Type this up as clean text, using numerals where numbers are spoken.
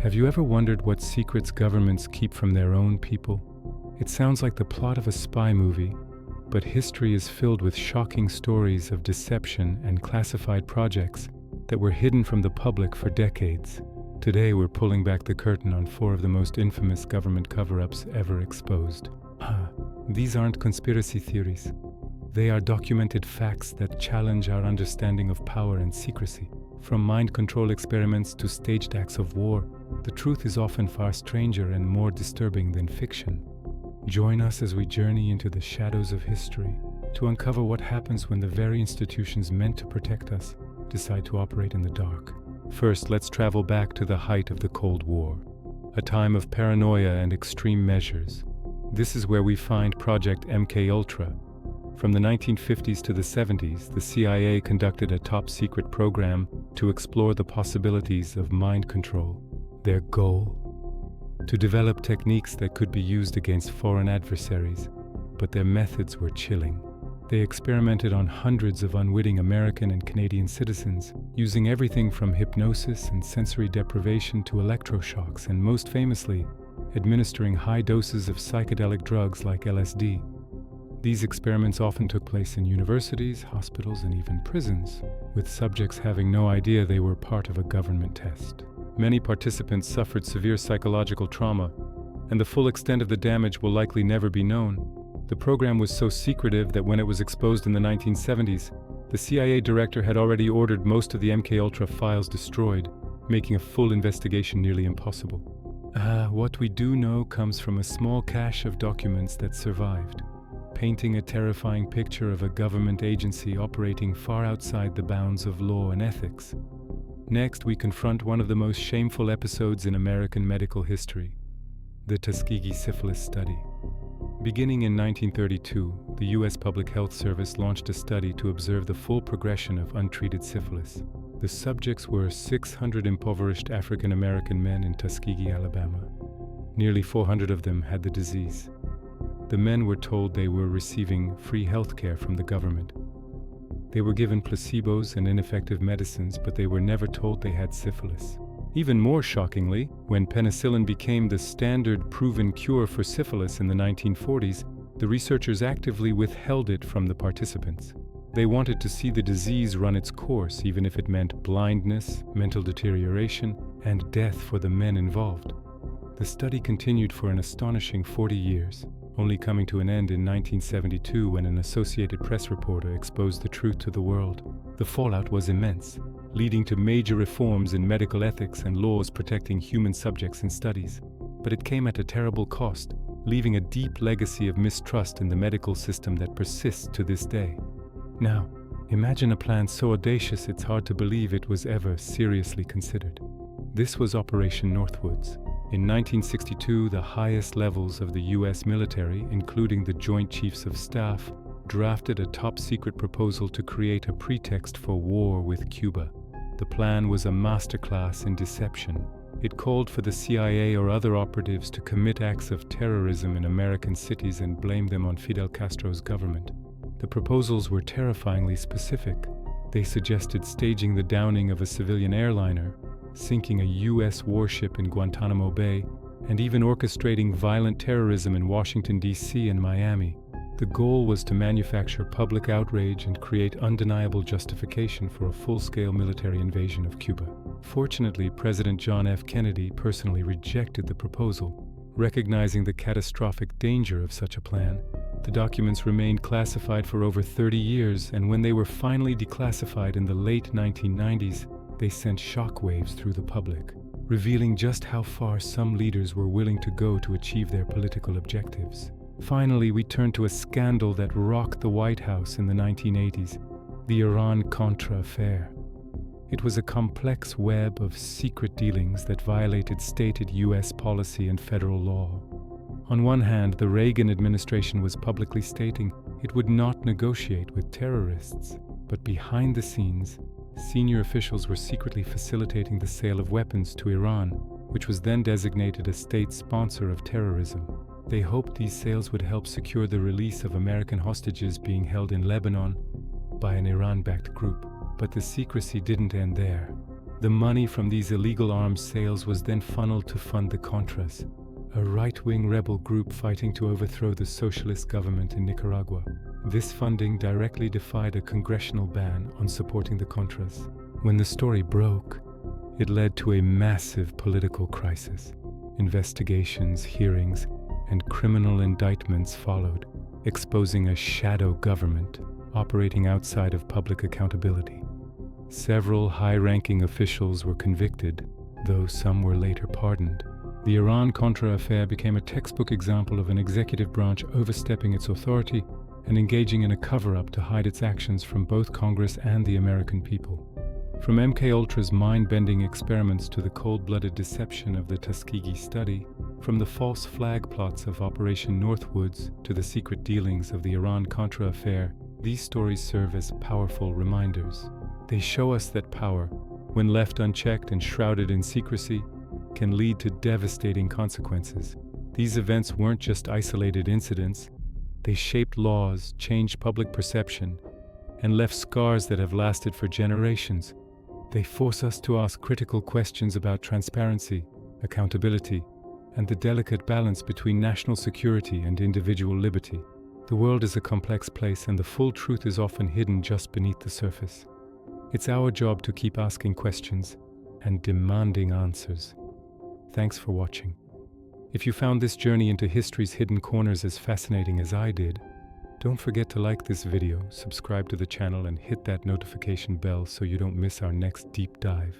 Have you ever wondered what secrets governments keep from their own people? It sounds like the plot of a spy movie, but history is filled with shocking stories of deception and classified projects that were hidden from the public for decades. Today we're pulling back the curtain on 4 of the most infamous government cover-ups ever exposed. These aren't conspiracy theories. They are documented facts that challenge our understanding of power and secrecy. From mind control experiments to staged acts of war, the truth is often far stranger and more disturbing than fiction. Join us as we journey into the shadows of history to uncover what happens when the very institutions meant to protect us decide to operate in the dark. First, let's travel back to the height of the Cold War, a time of paranoia and extreme measures. This is where we find Project MKUltra. From the 1950s to the 70s, the CIA conducted a top-secret program to explore the possibilities of mind control. Their goal? To develop techniques that could be used against foreign adversaries, but their methods were chilling. They experimented on hundreds of unwitting American and Canadian citizens, using everything from hypnosis and sensory deprivation to electroshocks, and most famously, administering high doses of psychedelic drugs like LSD. These experiments often took place in universities, hospitals, and even prisons, with subjects having no idea they were part of a government test. Many participants suffered severe psychological trauma, and the full extent of the damage will likely never be known. The program was so secretive that when it was exposed in the 1970s, the CIA director had already ordered most of the MKUltra files destroyed, making a full investigation nearly impossible. What we do know comes from a small cache of documents that survived, painting a terrifying picture of a government agency operating far outside the bounds of law and ethics. Next, we confront one of the most shameful episodes in American medical history, the Tuskegee syphilis study. Beginning in 1932, the U.S. Public Health Service launched a study to observe the full progression of untreated syphilis. The subjects were 600 impoverished African American men in Tuskegee, Alabama. Nearly 400 of them had the disease. The men were told they were receiving free health care from the government. They were given placebos and ineffective medicines, but they were never told they had syphilis. Even more shockingly, when penicillin became the standard proven cure for syphilis in the 1940s, the researchers actively withheld it from the participants. They wanted to see the disease run its course, even if it meant blindness, mental deterioration, and death for the men involved. The study continued for an astonishing 40 years, only coming to an end in 1972 when an Associated Press reporter exposed the truth to the world. The fallout was immense, leading to major reforms in medical ethics and laws protecting human subjects in studies. But it came at a terrible cost, leaving a deep legacy of mistrust in the medical system that persists to this day. Now, imagine a plan so audacious it's hard to believe it was ever seriously considered. This was Operation Northwoods. In 1962, the highest levels of the U.S. military, including the Joint Chiefs of Staff, drafted a top-secret proposal to create a pretext for war with Cuba. The plan was a masterclass in deception. It called for the CIA or other operatives to commit acts of terrorism in American cities and blame them on Fidel Castro's government. The proposals were terrifyingly specific. They suggested staging the downing of a civilian airliner, sinking a U.S. warship in Guantanamo Bay, and even orchestrating violent terrorism in Washington, D.C. and Miami. The goal was to manufacture public outrage and create undeniable justification for a full-scale military invasion of Cuba. Fortunately, President John F. Kennedy personally rejected the proposal, recognizing the catastrophic danger of such a plan. The documents remained classified for over 30 years, and when they were finally declassified in the late 1990s, they sent shockwaves through the public, revealing just how far some leaders were willing to go to achieve their political objectives. Finally, we turn to a scandal that rocked the White House in the 1980s, the Iran-Contra affair. It was a complex web of secret dealings that violated stated U.S. policy and federal law. On one hand, the Reagan administration was publicly stating it would not negotiate with terrorists, but behind the scenes, senior officials were secretly facilitating the sale of weapons to Iran, which was then designated a state sponsor of terrorism. They hoped these sales would help secure the release of American hostages being held in Lebanon by an Iran-backed group. But the secrecy didn't end there. The money from these illegal arms sales was then funneled to fund the Contras, a right-wing rebel group fighting to overthrow the socialist government in Nicaragua. This funding directly defied a congressional ban on supporting the Contras. When the story broke, it led to a massive political crisis. Investigations, hearings, and criminal indictments followed, exposing a shadow government operating outside of public accountability. Several high-ranking officials were convicted, though some were later pardoned. The Iran-Contra affair became a textbook example of an executive branch overstepping its authority and engaging in a cover-up to hide its actions from both Congress and the American people. From MKUltra's mind-bending experiments to the cold-blooded deception of the Tuskegee study, from the false flag plots of Operation Northwoods to the secret dealings of the Iran-Contra affair, these stories serve as powerful reminders. They show us that power, when left unchecked and shrouded in secrecy, can lead to devastating consequences. These events weren't just isolated incidents. They shaped laws, changed public perception, and left scars that have lasted for generations. They force us to ask critical questions about transparency, accountability, and the delicate balance between national security and individual liberty. The world is a complex place, and the full truth is often hidden just beneath the surface. It's our job to keep asking questions and demanding answers. Thanks for watching. If you found this journey into history's hidden corners as fascinating as I did, don't forget to like this video, subscribe to the channel, and hit that notification bell so you don't miss our next deep dive.